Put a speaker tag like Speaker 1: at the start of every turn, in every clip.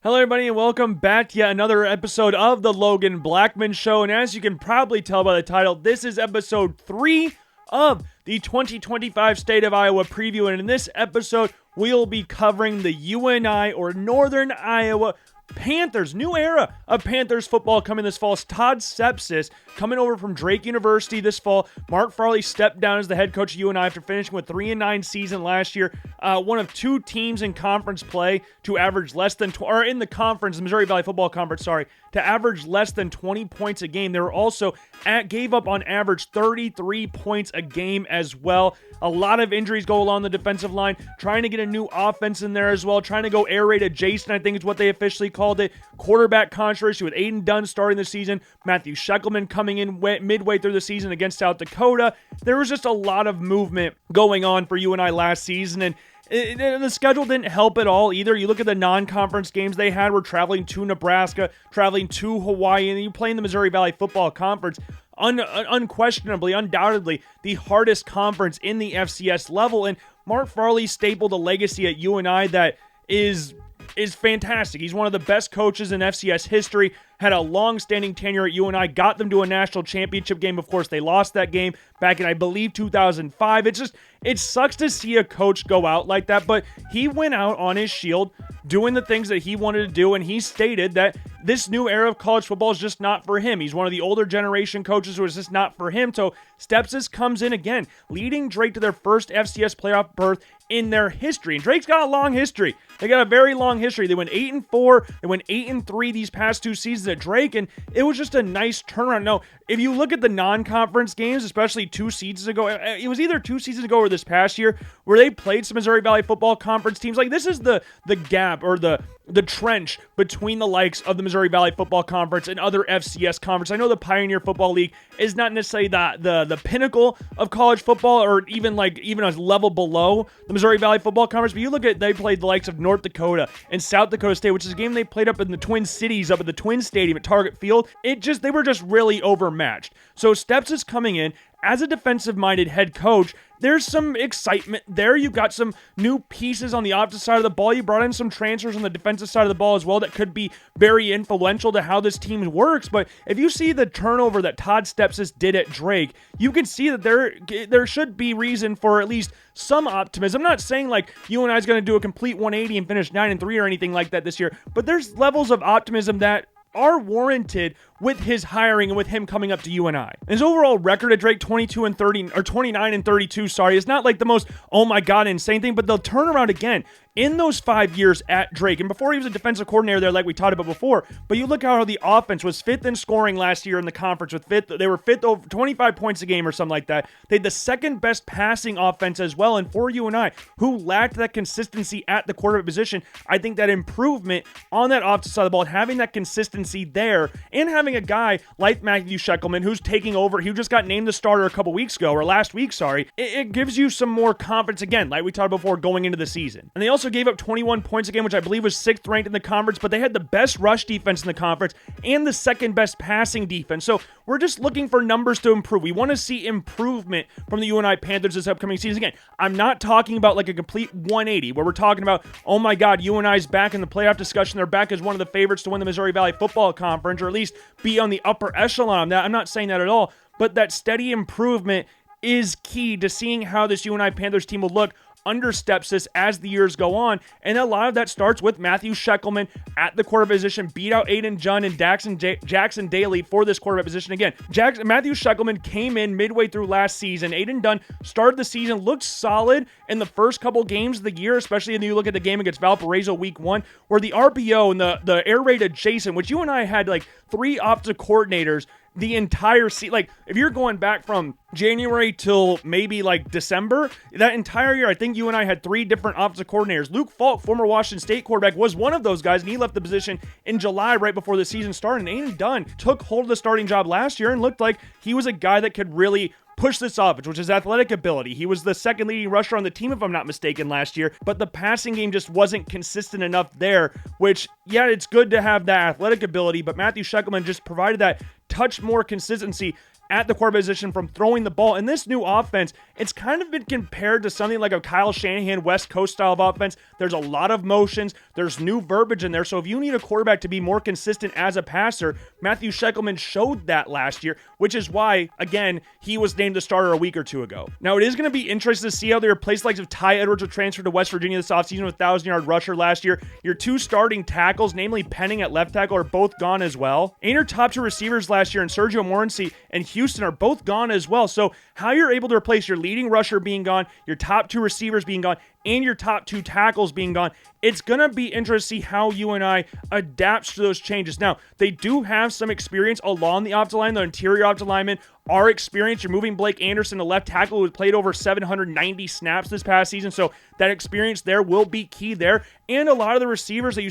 Speaker 1: Hello everybody and welcome back to yet another episode of the Logan Blackman Show. And as you can probably tell by the title, this is episode 3 of the 2025 State of Iowa preview. And in this episode, we'll be covering the UNI or Northern Iowa Panthers. New era of Panthers football coming this fall. It's Todd Sepsis coming over from Drake University this fall. Mark Farley stepped down as the head coach of UNI after finishing with 3-9 season last year. One of two teams in conference play to average less than, or in the conference, the Missouri Valley Football Conference, to average less than 20 points a game. They were also gave up on average 33 points a game as well. A lot of injuries go along the defensive line. Trying to get a new offense in there as well. Trying to go air raid adjacent, I think is what they officially called it. Quarterback controversy with Aiden Dunn starting the season. Matthew Scheckelman coming in midway through the season against South Dakota. There was just a lot of movement going on for UNI last season, and the schedule didn't help at all either. You look at the non-conference games they had. We're traveling to Nebraska, traveling to Hawaii, and you play in the Missouri Valley Football Conference. Unquestionably, undoubtedly, the hardest conference in the FCS level. And Mark Farley stapled a legacy at UNI that is fantastic. He's one of the best coaches in FCS history, had a long-standing tenure at UNI, got them to a national championship game. Of course, they lost that game back in, I believe, 2005. It sucks to see a coach go out like that, but he went out on his shield doing the things that he wanted to do, and he stated that this new era of college football is just not for him. He's one of the older generation coaches who is just not for him. So Stepsis comes in again, leading Drake to their first FCS playoff berth in their history. And Drake's got a long history. They got a very long history. They went 8-4. They went 8-3 these past two seasons at Drake, and it was just a nice turnaround. Now, if you look at the non-conference games, especially 2 seasons ago, it was either 2 seasons ago or this past year, where they played some Missouri Valley Football Conference teams. Like, this is the gap or the trench between the likes of the Missouri Valley Football Conference and other FCS conferences. I know the Pioneer Football League is not necessarily the pinnacle of college football, or even a level below the Missouri Valley Football Conference, but you look at, they played the likes of North Dakota and South Dakota State, which is a game they played up in the Twin Cities, up at the Twin Stadium at Target Field. They were just really overmatched. So Steps is coming in as a defensive-minded head coach. There's some excitement there. You've got some new pieces on the opposite side of the ball. You brought in some transfers on the defensive side of the ball as well that could be very influential to how this team works. But if you see the turnover that Todd Stepsis did at Drake, you can see that there should be reason for at least some optimism. I'm not saying like UNI is going to do a complete 180 and finish 9-3 or anything like that this year, but there's levels of optimism that are warranted with his hiring and with him coming up to UNI. His overall record at Drake, 29-32, is not like the most, oh my God, insane thing, but they'll turn around again in those 5 years at Drake. And before he was a defensive coordinator there, like we talked about before, but you look how the offense was 5th in scoring last year in the conference they were 5th over 25 points a game or something like that. They had the second best passing offense as well. And for UNI, who lacked that consistency at the quarterback position, I think that improvement on that offensive side of the ball, having that consistency there, and having a guy like Matthew Scheckelman who's taking over, he just got named the starter last week, it gives you some more confidence again, like we talked before, going into the season. And they also gave up 21 points a game, which I believe was 6th ranked in the conference, but they had the best rush defense in the conference and the second best passing defense. So we're just looking for numbers to improve. We want to see improvement from the UNI Panthers this upcoming season. Again, I'm not talking about like a complete 180 where we're talking about, oh my God, UNI's back in the playoff discussion. They're back as one of the favorites to win the Missouri Valley Football Conference, or at least be on the upper echelon. I'm not saying that at all, but that steady improvement is key to seeing how this UNI Panthers team will look under Stepsis as the years go on. And a lot of that starts with Matthew Scheckelman at the quarterback position, beat out Aiden Dunn and Jackson Daly for this quarterback position. Again, Matthew Scheckelman came in midway through last season. Aiden Dunn started the season, looked solid in the first couple games of the year, especially when you look at the game against Valparaiso week 1, where the RPO and the air raid adjacent, which UNI had like 3 offensive coordinators the entire season. Like, if you're going back from January till maybe like December, that entire year, I think UNI had 3 different offensive coordinators. Luke Falk, former Washington State quarterback, was one of those guys, and he left the position in July right before the season started. And Aiden Dunn took hold of the starting job last year and looked like he was a guy that could really push this offense, which is athletic ability. He was the second leading rusher on the team, if I'm not mistaken, last year, but the passing game just wasn't consistent enough there, which, yeah, it's good to have that athletic ability, but Matthew Scheckelman just provided that touch more consistency at the quarterback position from throwing the ball. And this new offense, it's kind of been compared to something like a Kyle Shanahan West Coast style of offense. There's a lot of motions. There's new verbiage in there. So if you need a quarterback to be more consistent as a passer, Matthew Shekelman showed that last year, which is why, again, he was named the starter a week or two ago. Now, it is going to be interesting to see how they replace likes of Ty Edwards, who transferred to West Virginia this offseason with 1,000-yard rusher last year. Your two starting tackles, namely Penning at left tackle, are both gone as well. And your top two receivers last year in Sergio Morency and Houston are both gone as well. So how you're able to replace your leading rusher being gone, your top two receivers being gone, and your top two tackles being gone, it's going to be interesting to see how UNI adapts to those changes. Now, they do have some experience along the offensive line. The interior offensive linemen are experienced. You're moving Blake Anderson, the left tackle, who played over 790 snaps this past season. So that experience there will be key there. And a lot of the receivers that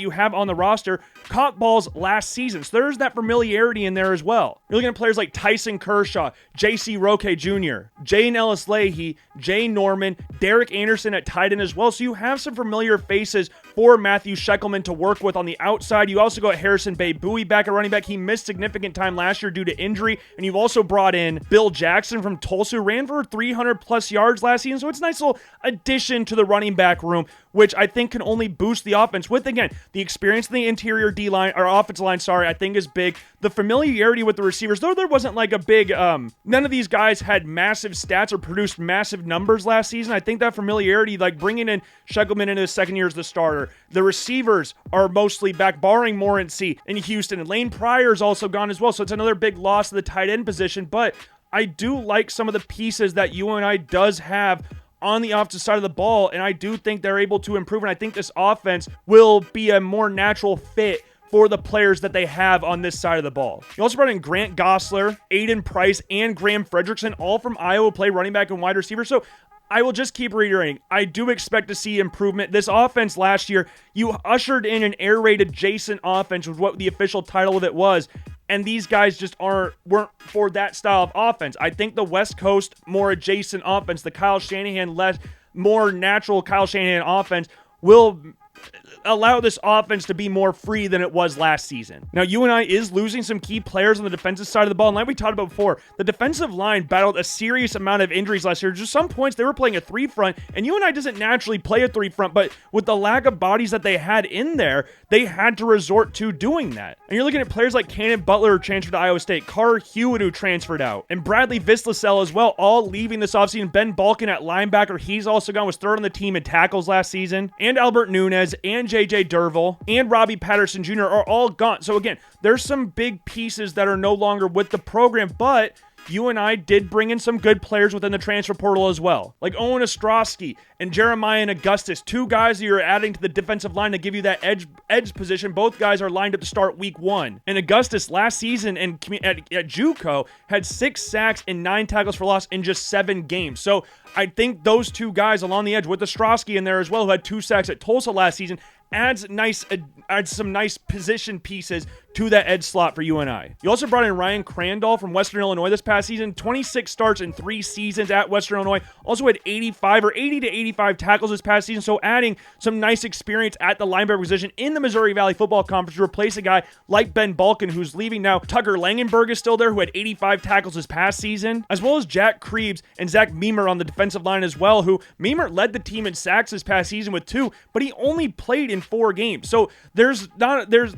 Speaker 1: you have on the roster caught balls last season. So there's that familiarity in there as well. You're looking at players like Tyson Kershaw, J.C. Roque Jr., Jane Ellis Leahy, Jay Norman, Derek Anderson at tight end as well. So you have some familiar faces for Matthew Shekelman to work with on the outside. You also got Harrison Bay Bowie back at running back. He missed significant time last year due to injury. And you've also brought in Bill Jackson from Tulsa, who ran for 300 plus yards last season. So it's a nice little addition to the running back room, which I think can only boost the offense with, again, the experience in the interior D-line, or offensive line, I think is big. The familiarity with the receivers, though there wasn't like a big, none of these guys had massive stats or produced massive numbers last season. I think that familiarity, like bringing in Shekelman into his second year as the starter, the receivers are mostly back, barring Morency in Houston, and Lane Pryor's also gone as well. So it's another big loss of the tight end position, but I do like some of the pieces that UNI does have on the opposite side of the ball, and I do think they're able to improve, and I think this offense will be a more natural fit for the players that they have on this side of the ball. You also brought in Grant Gosler, Aiden Price, and Graham Fredrickson, all from Iowa, play running back and wide receiver. So I will just keep reiterating, I do expect to see improvement. This offense last year, you ushered in an air raid adjacent offense, was what the official title of it was. And these guys just weren't for that style of offense. I think the West Coast more adjacent offense, the Kyle Shanahan less, more natural Kyle Shanahan offense, will allow this offense to be more free than it was last season. Now, UNI is losing some key players on the defensive side of the ball, and like we talked about before, the defensive line battled a serious amount of injuries last year. Just some points, they were playing a three-front, and UNI doesn't naturally play a three-front, but with the lack of bodies that they had in there, they had to resort to doing that. And you're looking at players like Cannon Butler, who transferred to Iowa State, Carr Hewitt, who transferred out, and Bradley Vislasell as well, all leaving this offseason. Ben Balkin at linebacker, he's also gone, was third on the team in tackles last season, and Albert Nunez, and J.J. Derville, and Robbie Patterson Jr. are all gone. So again, there's some big pieces that are no longer with the program, but UNI did bring in some good players within the transfer portal as well, like Owen Ostrowski and Jeremiah and Augustus, two guys that you're adding to the defensive line to give you that edge position. Both guys are lined up to start week 1. And Augustus last season at JUCO had 6 sacks and 9 tackles for loss in just 7 games. So I think those two guys along the edge with Ostrowski in there as well, who had 2 sacks at Tulsa last season, adds some nice position pieces to that edge slot for UNI. You also brought in Ryan Crandall from Western Illinois this past season, 26 starts in 3 seasons at Western Illinois, also had 80 to 85 tackles this past season, so adding some nice experience at the linebacker position in the Missouri Valley Football Conference to replace a guy like Ben Balkin, who's leaving now. Tucker Langenberg is still there, who had 85 tackles this past season, as well as Jack Krebs and Zach Meemer on the defensive line as well, who Meemer led the team in sacks this past season with 2, but he only played in 4 games. So there's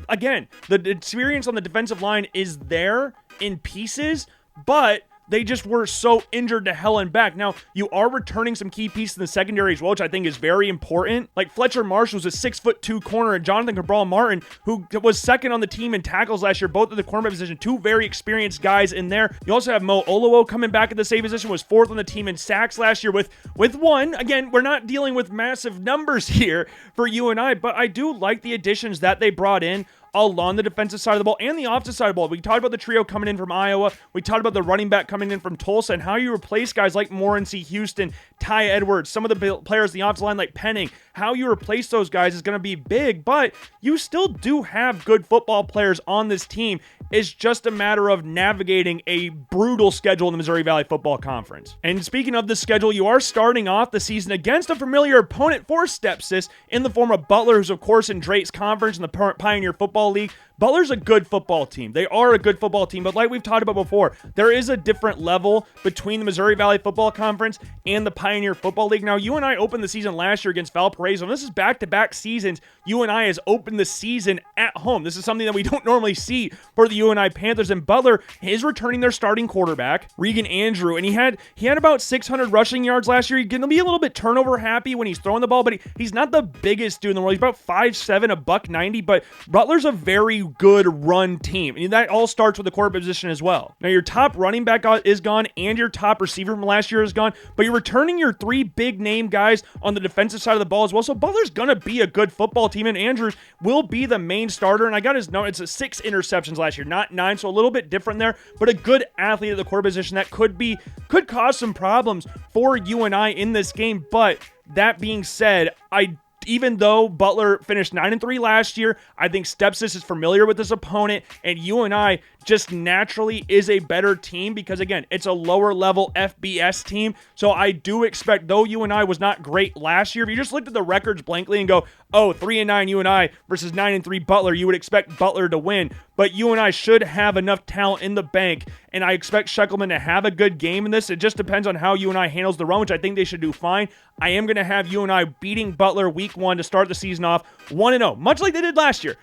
Speaker 1: again, the experience on the defensive line is there in pieces, but they just were so injured to hell and back. Now, you are returning some key pieces in the secondary as well, which I think is very important. Like Fletcher Marshall was a 6'2" corner, and Jonathan Cabral-Martin, who was second on the team in tackles last year, both at the cornerback position. 2 very experienced guys in there. You also have Mo Olowo coming back at the safety position, was 4th on the team in sacks last year with 1. Again, we're not dealing with massive numbers here for UNI, but I do like the additions that they brought in along the defensive side of the ball and the offensive side of the ball. We talked about the trio coming in from Iowa. We talked about the running back coming in from Tulsa and how you replace guys like Morency, Houston, Ty Edwards, some of the players in the offensive line like Penning, how you replace those guys is going to be big, but you still do have good football players on this team. It's just a matter of navigating a brutal schedule in the Missouri Valley Football Conference. And speaking of the schedule, you are starting off the season against a familiar opponent for Stepsis in the form of Butler, who's of course in Drake's conference in the Pioneer Football League. Butler's a good football team. They are a good football team, but like we've talked about before, there is a different level between the Missouri Valley Football Conference and the Pioneer Football League. Now, UNI opened the season last year against Valparaiso, and this is back-to-back seasons. UNI has opened the season at home. This is something that we don't normally see for the UNI Panthers, and Butler is returning their starting quarterback, Regan Andrew, and he had about 600 rushing yards last year. He's going to be a little bit turnover happy when he's throwing the ball, but he's not the biggest dude in the world. He's about 5'7", $190, but Butler's a very good run team, and that all starts with the quarterback position as well. Now, your top running back is gone, and your top receiver from last year is gone, but you're returning your three big name guys on the defensive side of the ball as well, so Butler's gonna be a good football team, and Andrews will be the main starter, and I got his note, it's 6 interceptions last year, not 9, so a little bit different there, but a good athlete at the quarterback position that could cause some problems for UNI in this game. But that being said, even though Butler finished 9-3 last year, I think Stepsis is familiar with this opponent, and UNI just naturally is a better team because, again, it's a lower level FBS team. So I do expect, though UNI was not great last year, if you just looked at the records blankly and go, oh, 3-9 UNI versus 9-3 Butler, you would expect Butler to win. But UNI should have enough talent in the bank, and I expect Scheckelman to have a good game in this. It just depends on how UNI handles the run, which I think they should do fine. I am going to have UNI beating Butler week 1 to start the season off 1-0, much like they did last year.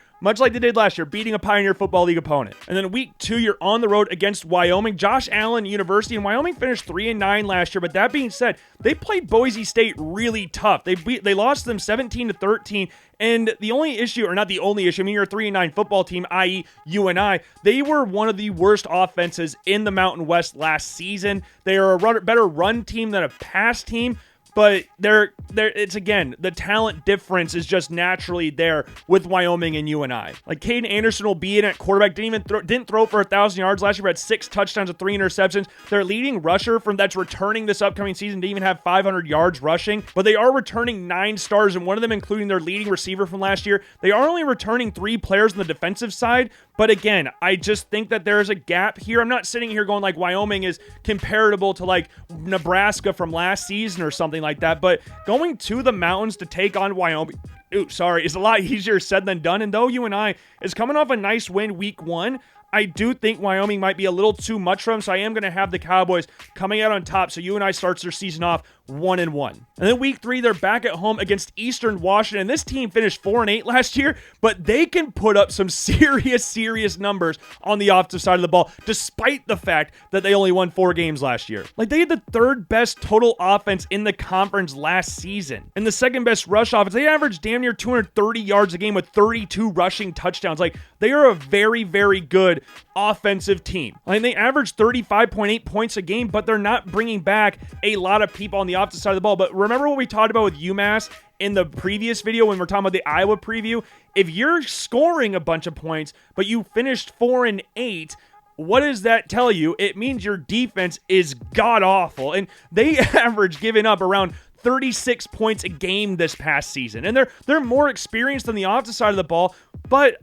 Speaker 1: Beating a Pioneer Football League opponent. And then week 2, you're on the road against Wyoming. Josh Allen University, and Wyoming finished 3-9 last year, but that being said, they played Boise State really tough. They lost them 17-13, and the only issue, or not the only issue, I mean, you're a 3-9 football team, i.e. UNI. They were one of the worst offenses in the Mountain West last season. They are a better run team than a pass team. But it's again, the talent difference is just naturally there with Wyoming and UNI. Like, Caden Anderson will be in at quarterback. Didn't throw for 1,000 yards last year, but had 6 touchdowns and 3 interceptions. Their leading rusher that's returning this upcoming season didn't even have 500 yards rushing. But they are returning 9 stars, and one of them including their leading receiver from last year. They are only returning 3 players on the defensive side. But again, I just think that there is a gap here. I'm not sitting here going like Wyoming is comparable to like Nebraska from last season or something like that. But going to the mountains to take on Wyoming, is a lot easier said than done. And though UNI is coming off a nice win week 1, I do think Wyoming might be a little too much for them, so I am going to have the Cowboys coming out on top, so UNI starts their season off 1-1. And then week 3, they're back at home against Eastern Washington, and this team finished 4-8 last year, but they can put up some serious numbers on the offensive side of the ball, despite the fact that they only won 4 games last year. Like, they had the 3rd best total offense in the conference last season, and the 2nd best rush offense. They averaged damn near 230 yards a game with 32 rushing touchdowns. Like, they are a very good offensive team. I mean, they average 35.8 points a game, but they're not bringing back a lot of people on the opposite side of the ball. But remember what we talked about with UMass in the previous video when we're talking about the Iowa preview? If you're scoring a bunch of points, but you finished 4-8, what does that tell you? It means your defense is god-awful. And they average giving up around 36 points a game this past season. And they're more experienced than the offensive side of the ball, but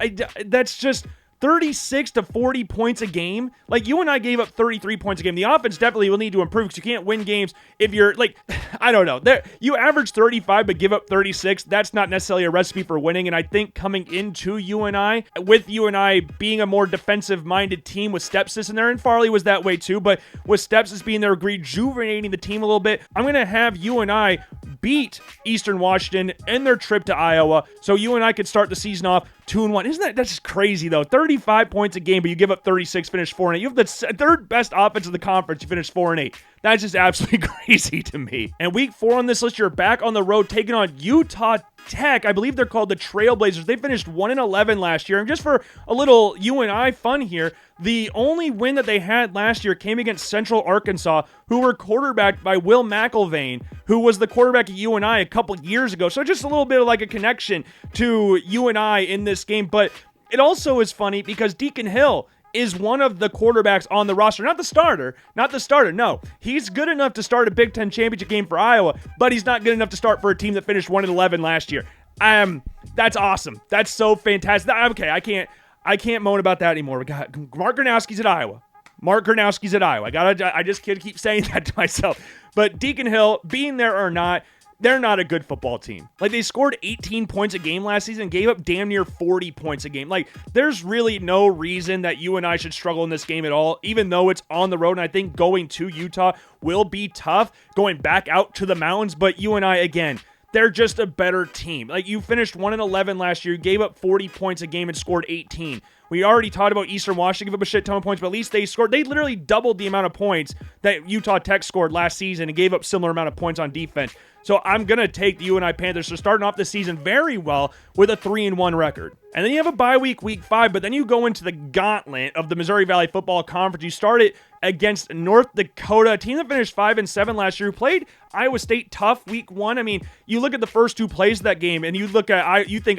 Speaker 1: that's just 36 to 40 points a game. Like, UNI gave up 33 points a game. The offense definitely will need to improve because you can't win games if you're, like, I don't know. You average 35 but give up 36. That's not necessarily a recipe for winning, and I think coming into UNI, with UNI being a more defensive-minded team with Stepsis in there, and Farley was that way too, but with Stepsis being there, rejuvenating the team a little bit, I'm going to have UNI beat Eastern Washington in their trip to Iowa, so UNI could start the season off 2-1. That's just crazy, though. 35 points a game, but you give up 36, finish 4-8. You have the 3rd best offense in the conference. You finish 4-8. That's just absolutely crazy to me. And week 4 on this list, you're back on the road taking on Utah Tech. I believe they're called the Trailblazers. They finished 1-11 last year. And just for a little UNI fun here, the only win that they had last year came against Central Arkansas, who were quarterbacked by Will McIlvain, who was the quarterback at UNI a couple years ago. So just a little bit of like a connection to UNI in this game. But it also is funny because Deacon Hill is one of the quarterbacks on the roster. Not the starter. No, he's good enough to start a Big Ten championship game for Iowa, but he's not good enough to start for a team that finished 1-11 last year. That's awesome. That's so fantastic. Okay, I can't moan about that anymore. We got Mark Gronowski's at Iowa. I just can't keep saying that to myself. But Deacon Hill, being there or not, they're not a good football team. Like, they scored 18 points a game last season, gave up damn near 40 points a game. Like, there's really no reason that UNI should struggle in this game at all, even though it's on the road. And I think going to Utah will be tough, going back out to the mountains. But UNI, again, they're just a better team. Like, you finished 1-11 last year, gave up 40 points a game and scored 18. We already talked about Eastern Washington give up a shit ton of points, but at least they scored. They literally doubled the amount of points that Utah Tech scored last season and gave up similar amount of points on defense. So I'm going to take the UNI Panthers. So starting off the season very well with a 3-1 record. And then you have a bye week, week 5, but then you go into the gauntlet of the Missouri Valley Football Conference. You start it against North Dakota, a team that finished 5-7 last year, who played Iowa State tough week 1. I mean, you look at the first 2 plays of that game, and you think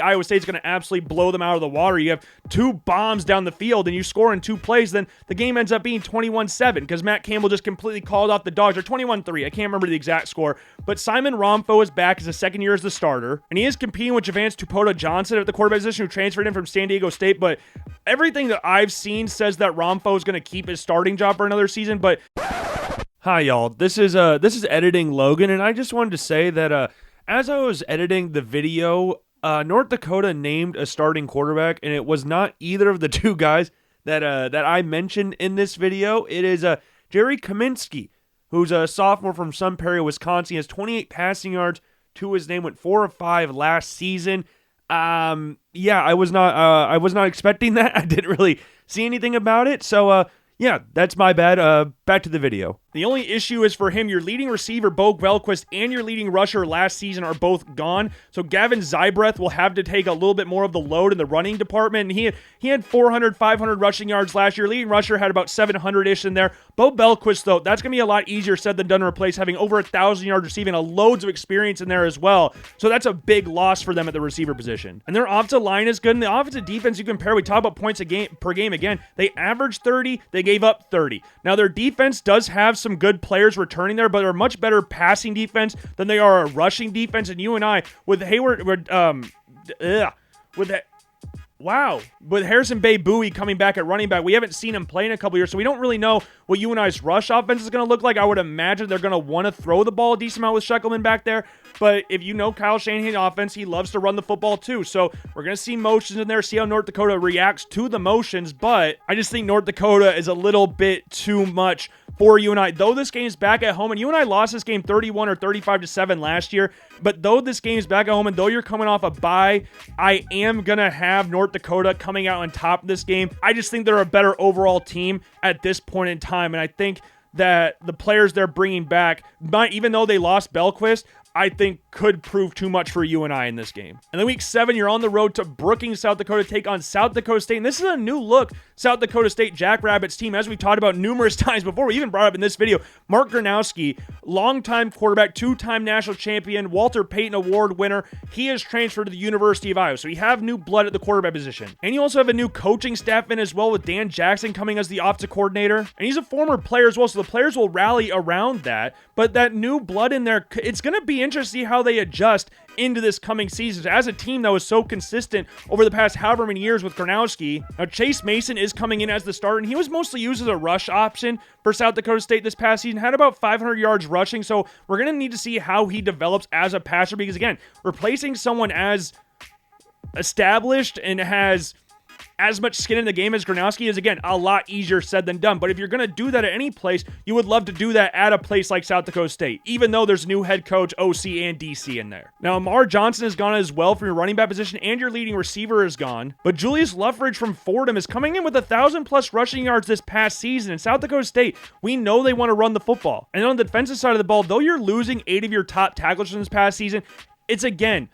Speaker 1: Iowa State's going to absolutely blow them out of the water. You have 2 bombs down the field, and you score in 2 plays, then the game ends up being 21-7 because Matt Campbell just completely called off the Dogs, or 21-3. I can't remember the exact score, but Simon Romfo is back as a second year as the starter, and he is competing with Javance Tupuola Johnson at the quarterback position, who transferred in from San Diego State, but everything that I've seen says that Romfo is going to keep his starting job for another season. But hi y'all, this is editing Logan, and I just wanted to say that as I was editing the video, North Dakota named a starting quarterback, and it was not either of the 2 guys that I mentioned in this video. It is Jerry Kaminsky, who's a sophomore from Sun Prairie, Wisconsin. He has 28 passing yards to his name, went 4 of 5 last season. Yeah, I was not expecting that. I didn't really see anything about it. So, yeah, that's my bad. Back to the video. The only issue is for him, your leading receiver, Bo Velquist, and your leading rusher last season are both gone. So Gavin Zybreth will have to take a little bit more of the load in the running department. And he had 400, 500 rushing yards last year. Leading rusher had about 700-ish in there. Bo Velquist, though, that's going to be a lot easier said than done to replace, having over 1,000 yards receiving, loads of experience in there as well. So that's a big loss for them at the receiver position. And their offensive line is good. And the offensive defense, you compare, we talk about points per game again. They averaged 30. They gave up 30. Now, their defense does have some good players returning there, but they're a much better passing defense than they are a rushing defense. And UNI with with Harrison Bay Bowie coming back at running back, we haven't seen him play in a couple years, so we don't really know what UNI's rush offense is going to look like. I would imagine they're going to want to throw the ball a decent amount with Shekelman back there, but if you know Kyle Shanahan's offense, he loves to run the football too, so we're going to see motions in there, see how North Dakota reacts to the motions, but I just think North Dakota is a little bit too much for UNI. Though this game is back at home, and UNI lost this game 31 or 35-7 last year, but though this game is back at home, and though you're coming off a bye, I am going to have North Dakota coming out on top of this game. I just think they're a better overall team at this point in time, and I think that the players they're bringing back, even though they lost Belquist, I think could prove too much for UNI in this game. And then week 7, you're on the road to Brookings, South Dakota, take on South Dakota State. And this is a new look South Dakota State Jackrabbits team, as we've talked about numerous times before. We even brought up in this video, Mark Gronowski, longtime quarterback, 2-time national champion, Walter Payton Award winner. He has transferred to the University of Iowa. So you have new blood at the quarterback position. And you also have a new coaching staff in as well, with Dan Jackson coming as the offensive coordinator. And he's a former player as well, so the players will rally around that. But that new blood in there, it's going to be interesting to see how they adjust into this coming season as a team that was so consistent over the past however many years with Gronowski. Now, Chase Mason is coming in as the starter, and he was mostly used as a rush option for South Dakota State this past season, had about 500 yards rushing, so we're going to need to see how he develops as a passer, because again, replacing someone as established and has as much skin in the game as Gronowski is, again, a lot easier said than done. But if you're going to do that at any place, you would love to do that at a place like South Dakota State, even though there's new head coach, OC, and DC in there. Now, Amar Johnson is gone as well for your running back position, and your leading receiver is gone. But Julius Luffridge from Fordham is coming in with 1,000+ rushing yards this past season. In South Dakota State, we know they want to run the football. And on the defensive side of the ball, though you're losing 8 of your top tacklers from this past season, it's again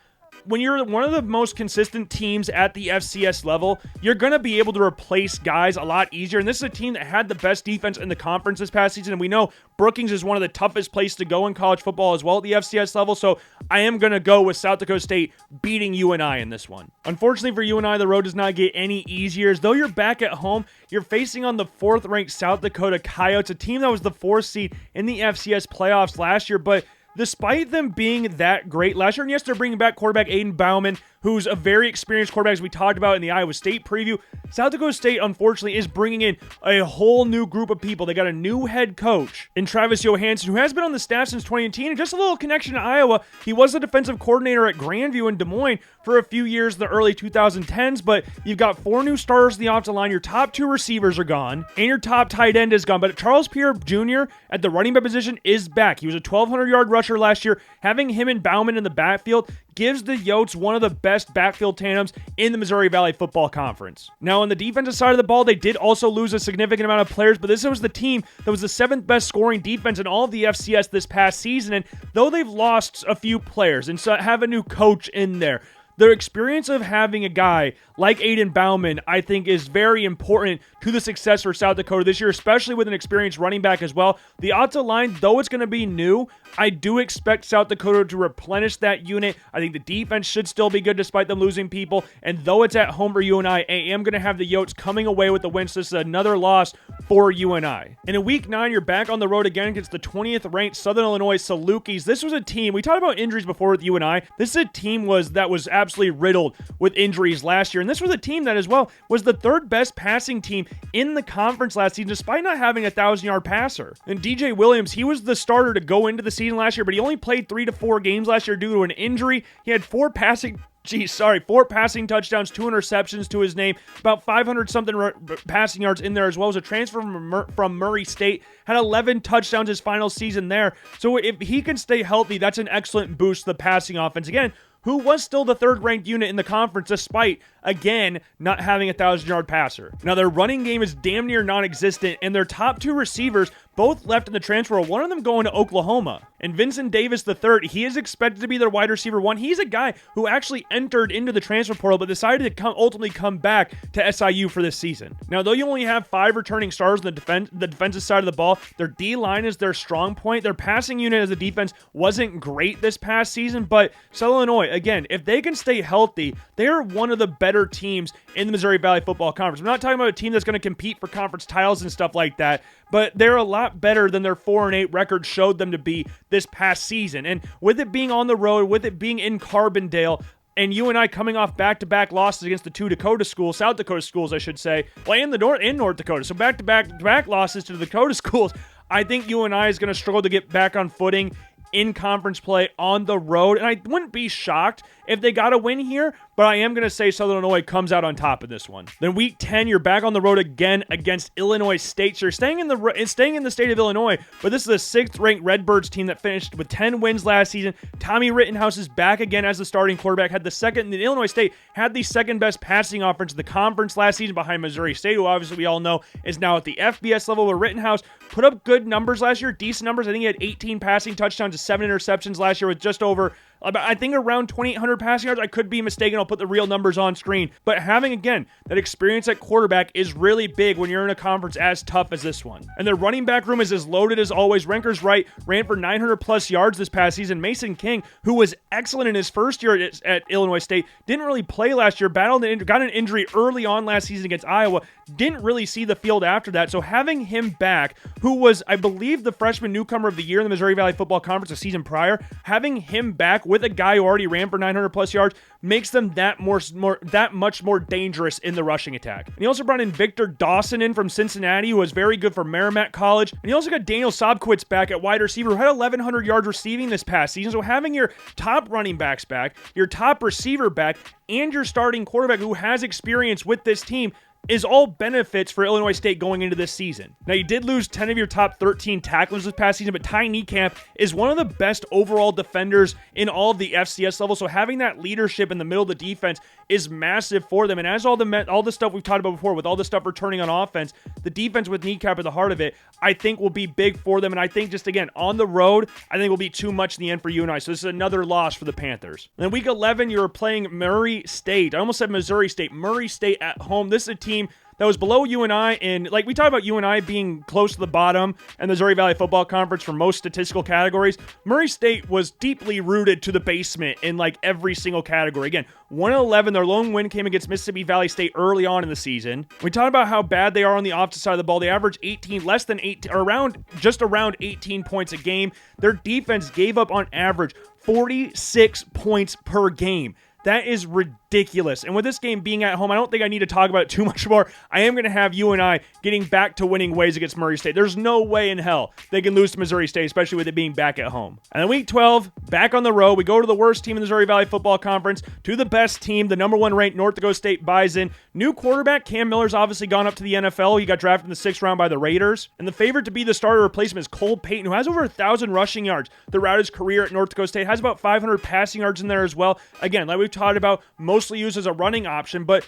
Speaker 1: when you're one of the most consistent teams at the FCS level, you're going to be able to replace guys a lot easier. And this is a team that had the best defense in the conference this past season. And we know Brookings is one of the toughest places to go in college football as well at the FCS level. So I am going to go with South Dakota State beating UNI in this one. Unfortunately for UNI, the road does not get any easier. As though you're back at home, you're facing on the 4th-ranked South Dakota Coyotes, a team that was the 4th seed in the FCS playoffs last year. But despite them being that great last year, and yes, they're bringing back quarterback Aiden Bauman, who's a very experienced quarterback, as we talked about in the Iowa State preview. South Dakota State, unfortunately, is bringing in a whole new group of people. They got a new head coach in Travis Johansson, who has been on the staff since 2018, and just a little connection to Iowa. He was the defensive coordinator at Grandview in Des Moines for a few years in the early 2010s, but you've got 4 new starters in the offensive line. Your top 2 receivers are gone, and your top tight end is gone. But Charles Pierre Jr. at the running back position is back. He was a 1,200-yard rusher last year. Having him and Bauman in the backfield gives the Yotes one of the best backfield tandems in the Missouri Valley Football Conference. Now, on the defensive side of the ball, they did also lose a significant amount of players, but this was the team that was the 7th best scoring defense in all of the FCS this past season, and though they've lost a few players and so have a new coach in there, the experience of having a guy like Aiden Bauman, I think, is very important to the success for South Dakota this year, especially with an experienced running back as well. The offensive line, though it's going to be new, I do expect South Dakota to replenish that unit. I think the defense should still be good despite them losing people. And though it's at home for UNI, I am going to have the Yotes coming away with the win. So this is another loss for UNI. And in Week 9, you're back on the road again against the 20th-ranked Southern Illinois Salukis. This was a team, we talked about injuries before with UNI. This is a team that was absolutely riddled with injuries last year. And this was a team that as well was the 3rd best passing team in the conference last season, despite not having a 1,000-yard passer. And DJ Williams, he was the starter to go into the season last year, but he only played 3 to 4 games last year due to an injury. He had 4 passing touchdowns, 2 interceptions to his name, about 500-something passing yards in there, as well as a transfer from Murray State, had 11 touchdowns his final season there. So if he can stay healthy, that's an excellent boost to the passing offense. Again, who was still the 3rd-ranked unit in the conference despite, again, not having a 1,000-yard passer. Now, their running game is damn near non-existent, and their top 2 receivers both left in the transfer role, one of them going to Oklahoma. And Vincent Davis III, he is expected to be their wide receiver 1. He's a guy who actually entered into the transfer portal but decided to ultimately come back to SIU for this season. Now, though you only have 5 returning stars on the defensive side of the ball, their D-line is their strong point. Their passing unit as a defense wasn't great this past season, but Southern Illinois, again, if they can stay healthy, they're one of the better teams in the Missouri Valley Football Conference. I'm not talking about a team that's going to compete for conference titles and stuff like that, but they're a lot better than their 4-8 record showed them to be this past season. And with it being on the road, with it being in Carbondale, and UNI coming off back-to-back losses against the 2 Dakota schools, South Dakota schools, I should say, in North Dakota, so back-to-back losses to the Dakota schools, I think UNI is going to struggle to get back on footing in conference play on the road. And I wouldn't be shocked if they got a win here, but I am going to say Southern Illinois comes out on top of this one. Then Week 10, you're back on the road again against Illinois State. So you're staying in the state of Illinois, but this is the 6th-ranked Redbirds team that finished with 10 wins last season. Tommy Rittenhouse is back again as the starting quarterback. Illinois State had the 2nd-best passing offense in the conference last season behind Missouri State, who obviously we all know is now at the FBS level, where Rittenhouse put up good numbers last year, decent numbers. I think he had 18 passing touchdowns to 7 interceptions last year with just over, I think, around 2,800 passing yards. I could be mistaken. I'll put the real numbers on screen. But having, again, that experience at quarterback is really big when you're in a conference as tough as this one. And their running back room is as loaded as always. Rankers Wright ran for 900-plus yards this past season. Mason King, who was excellent in his first year at Illinois State, didn't really play last year, got an injury early on last season against Iowa, didn't really see the field after that. So having him back, who was, I believe, the freshman newcomer of the year in the Missouri Valley Football Conference a season prior, having him back with a guy who already ran for 900-plus yards makes them that much more dangerous in the rushing attack. And he also brought in Victor Dawson in from Cincinnati, who was very good for Merrimack College. And he also got Daniel Sobkowitz back at wide receiver, who had 1,100 yards receiving this past season. So having your top running backs back, your top receiver back, and your starting quarterback who has experience with this team, is all benefits for Illinois State going into this season. Now, you did lose 10 of your top 13 tacklers this past season, but Ty Niekamp is one of the best overall defenders in all of the FCS level, so having that leadership in the middle of the defense is massive for them. And as all the stuff we've talked about before, with all the stuff returning on offense, the defense with Niekamp at the heart of it, I think will be big for them. And I think just, again, on the road, I think will be too much in the end for UNI. So this is another loss for the Panthers. And then week 11, you're playing Murray State. I almost said Missouri State. Murray State at home. This is a team that was below UNI, and like we talked about UNI being close to the bottom in the Missouri Valley Football Conference for most statistical categories. Murray State was deeply rooted to the basement in like every single category. Again, 1-11, their lone win came against Mississippi Valley State early on in the season. We talked about how bad they are on the offensive side of the ball. They average just around 18 points a game. Their defense gave up on average 46 points per game. That is ridiculous. And with this game being at home, I don't think I need to talk about it too much more. I am going to have UNI getting back to winning ways against Murray State. There's no way in hell they can lose to Missouri State, especially with it being back at home. And then week 12, back on the road, we go to the worst team in the Missouri Valley Football Conference, to the best team, the number 1 ranked North Dakota State Bison. New quarterback Cam Miller's obviously gone up to the NFL. He got drafted in the 6th round by the Raiders. And the favorite to be the starter replacement is Cole Payton, who has over 1,000 rushing yards throughout his career at North Dakota State. Has about 500 passing yards in there as well. Again, like we've talked about, mostly used as a running option, but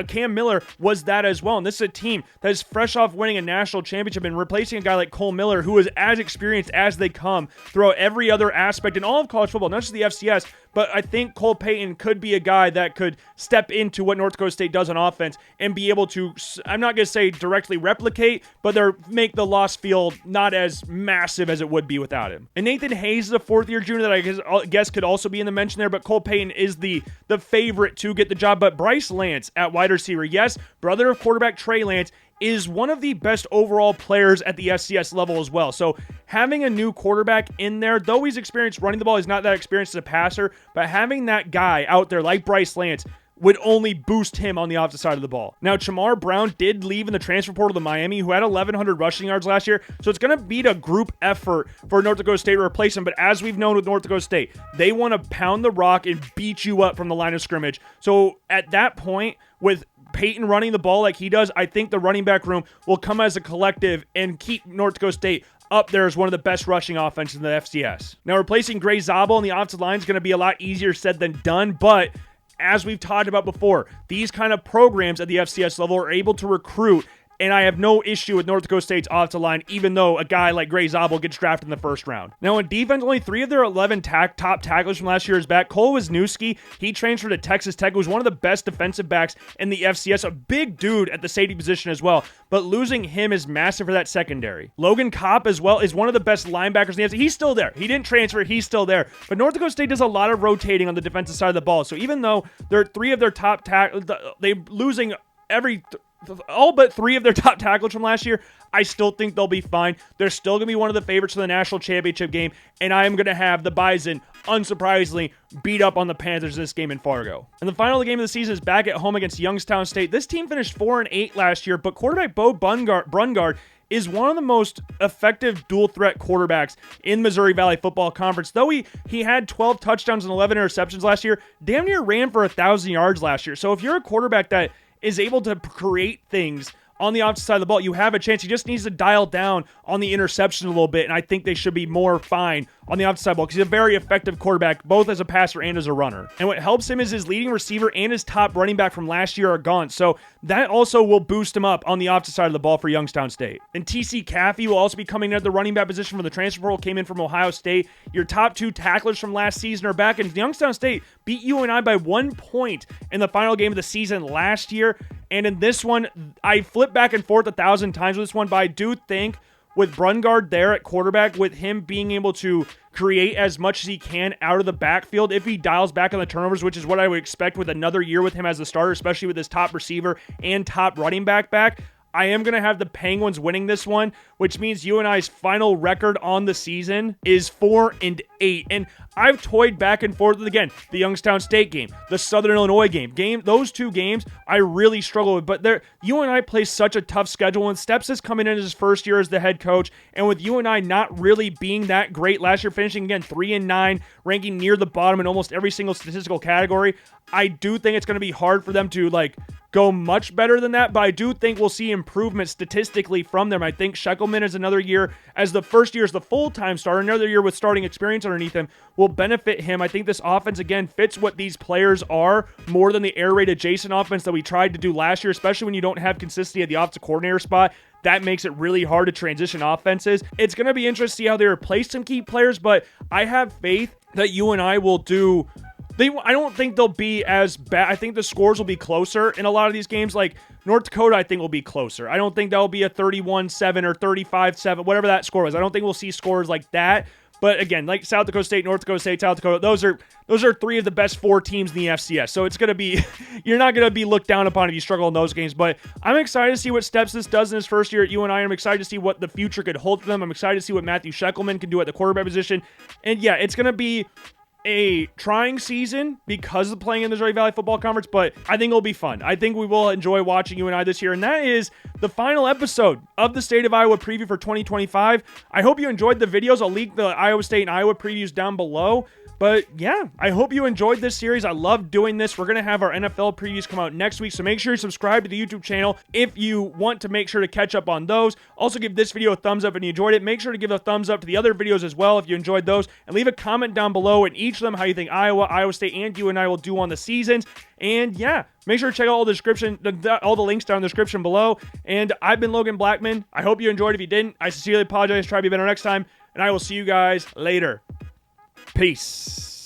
Speaker 1: Cam Miller was that as well. And this is a team that is fresh off winning a national championship and replacing a guy like Cole Miller, who is as experienced as they come throughout every other aspect in all of college football, not just the FCS, but I think Cole Payton could be a guy that could step into what North Dakota State does on offense and be able to, I'm not going to say directly replicate, but make the loss feel not as massive as it would be without him. And Nathan Hayes is a 4th-year junior that I guess could also be in the mention there, but Cole Payton is the favorite to get the job. But Bryce Lance at wide receiver, yes, brother of quarterback Trey Lance, is one of the best overall players at the FCS level as well. So having a new quarterback in there, though he's experienced running the ball, he's not that experienced as a passer, but having that guy out there like Bryce Lance would only boost him on the opposite side of the ball. Now, Chamar Brown did leave in the transfer portal to Miami, who had 1,100 rushing yards last year, so it's going to be a group effort for North Dakota State to replace him, but as we've known with North Dakota State, they want to pound the rock and beat you up from the line of scrimmage. So at that point, with Peyton running the ball like he does, I think the running back room will come as a collective and keep North Dakota State up there as one of the best rushing offenses in the FCS. Now, replacing Gray Zabel on the offensive line is going to be a lot easier said than done, but as we've talked about before, these kind of programs at the FCS level are able to recruit, and I have no issue with North Dakota State's offensive line, even though a guy like Gray Zabel gets drafted in the 1st round. Now, on defense, only 3 of their 11 top tacklers from last year is back. Cole Wisniewski, he transferred to Texas Tech, was one of the best defensive backs in the FCS, a big dude at the safety position as well, but losing him is massive for that secondary. Logan Kopp as well is one of the best linebackers in the FCS. He's still there. He didn't transfer. He's still there. But North Dakota State does a lot of rotating on the defensive side of the ball, so even though they're 3 of their top tacklers, they're losing all but 3 of their top tacklers from last year, I still think they'll be fine. They're still going to be one of the favorites for the national championship game, and I am going to have the Bison, unsurprisingly, beat up on the Panthers in this game in Fargo. And the final game of the season is back at home against Youngstown State. This team finished 4-8 last year, but quarterback Bo Brungard is one of the most effective dual-threat quarterbacks in Missouri Valley Football Conference. Though he had 12 touchdowns and 11 interceptions last year, damn near ran for 1,000 yards last year. So if you're a quarterback that is able to create things on the opposite side of the ball, you have a chance. He just needs to dial down on the interception a little bit, and I think they should be more fine on the opposite side of the ball because he's a very effective quarterback, both as a passer and as a runner. And what helps him is his leading receiver and his top running back from last year are gone, so that also will boost him up on the opposite side of the ball for Youngstown State. And TC Caffey will also be coming in at the running back position from the transfer portal, came in from Ohio State. Your top 2 tacklers from last season are back, and Youngstown State beat UNI by 1 point in the final game of the season last year. And in this one, I flip back and forth 1,000 times with this one, but I do think with Brungard there at quarterback, with him being able to create as much as he can out of the backfield, if he dials back on the turnovers, which is what I would expect with another year with him as a starter, especially with his top receiver and top running back, I am going to have the Penguins winning this one, which means UNI's final record on the season is 4-8. And I've toyed back and forth with, again, the Youngstown State game, the Southern Illinois game. Those 2 games I really struggle with. But UNI plays such a tough schedule, and Steps is coming in his 1st year as the head coach. And with UNI not really being that great last year, finishing again 3-9, ranking near the bottom in almost every single statistical category, I do think it's going to be hard for them to like go much better than that, but I do think we'll see improvement statistically from them. I think Shekelman is another year, as the first year as the full-time starter, another year with starting experience underneath him will benefit him. I think this offense, again, fits what these players are more than the air raid adjacent offense that we tried to do last year, especially when you don't have consistency at the offensive coordinator spot. That makes it really hard to transition offenses. It's going to be interesting to see how they replace some key players, but I have faith that UNI will do... I don't think they'll be as bad. I think the scores will be closer in a lot of these games. Like North Dakota, I think will be closer. I don't think that'll be a 31-7 or 35-7, whatever that score was. I don't think we'll see scores like that. But again, like South Dakota State, North Dakota State, South Dakota, those are three of the best 4 teams in the FCS. So it's going to be, you're not going to be looked down upon if you struggle in those games. But I'm excited to see what steps this does in his first year at UNI. I'm excited to see what the future could hold for them. I'm excited to see what Matthew Shekelman can do at the quarterback position. And yeah, it's going to be a trying season because of playing in the Missouri Valley Football Conference, but I think it'll be fun. I think we will enjoy watching UNI this year, and that is the final episode of the State of Iowa preview for 2025. I hope you enjoyed the videos. I'll link the Iowa State and Iowa previews down below. But yeah, I hope you enjoyed this series. I love doing this. We're going to have our NFL previews come out next week, so make sure you subscribe to the YouTube channel if you want to make sure to catch up on those. Also, give this video a thumbs up if you enjoyed it. Make sure to give a thumbs up to the other videos as well if you enjoyed those, and leave a comment down below in each of them how you think Iowa, Iowa State, and UNI will do on the seasons. And yeah, make sure to check out all the links down in the description below. And I've been Logan Blackman. I hope you enjoyed. If you didn't, I sincerely apologize. Try to be better next time, and I will see you guys later. Peace.